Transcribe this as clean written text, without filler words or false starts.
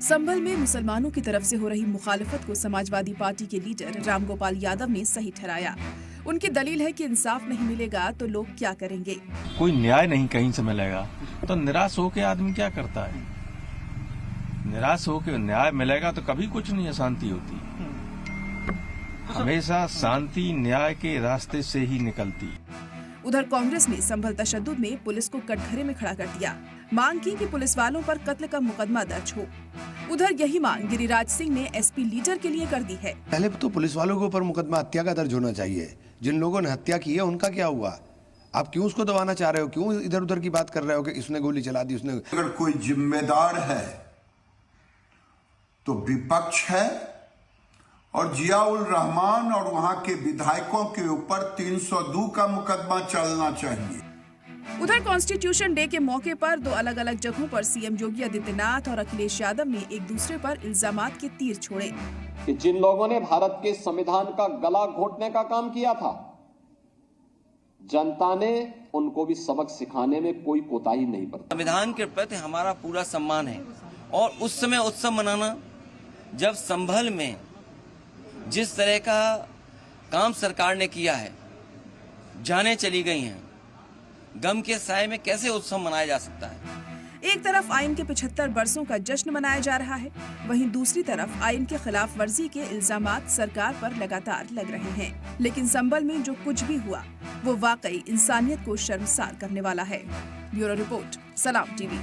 संभल में मुसलमानों की तरफ से हो रही मुखालफत को समाजवादी पार्टी के लीडर रामगोपाल यादव ने सही ठहराया। उनकी दलील है कि इंसाफ नहीं मिलेगा तो लोग क्या करेंगे। कोई न्याय नहीं कहीं से मिलेगा तो निराश होकर आदमी क्या करता है। निराश होकर न्याय मिलेगा तो कभी कुछ नहीं, अशांति होती। हमेशा शांति न्याय के रास्ते से ही निकलती। उधर कांग्रेस ने संभल तशद्दुद में पुलिस को कटघरे में खड़ा कर दिया। मांग की कि पुलिस वालों पर कत्ल का मुकदमा दर्ज हो। उधर यही मांग गिरिराज सिंह ने एसपी लीडर के लिए कर दी है। पहले तो पुलिस वालों के ऊपर मुकदमा हत्या का दर्ज होना चाहिए। जिन लोगों ने हत्या की है उनका क्या हुआ? आप क्यों उसको दबाना चाह रहे हो? क्यों इधर उधर की बात कर रहे हो कि इसने गोली चला दी, उसने? अगर कोई जिम्मेदार है तो विपक्ष है, और जियाउल रहमान और वहां के विधायकों के ऊपर 302 का मुकदमा चलना चाहिए। उधर कॉन्स्टिट्यूशन डे के मौके पर दो अलग अलग जगहों पर सीएम योगी आदित्यनाथ और अखिलेश यादव ने एक दूसरे पर इल्जामात के तीर छोड़े कि जिन लोगों ने भारत के संविधान का गला घोटने का काम किया था, जनता ने उनको भी सबक सिखाने में कोई कोताही नहीं बरती। संविधान के प्रति हमारा पूरा सम्मान है, और उस समय उत्सव मनाना जब संभल में जिस तरह का काम सरकार ने किया है, जाने चली गई हैं, गम के साए में कैसे उत्सव मनाया जा सकता है। एक तरफ आइन के 75 बरसों का जश्न मनाया जा रहा है, वहीं दूसरी तरफ आइन के खिलाफ वर्जी के इल्जामात सरकार पर लगातार लग रहे हैं। लेकिन संभल में जो कुछ भी हुआ वो वाकई इंसानियत को शर्मसार करने वाला है। ब्यूरो रिपोर्ट, सलाम टीवी।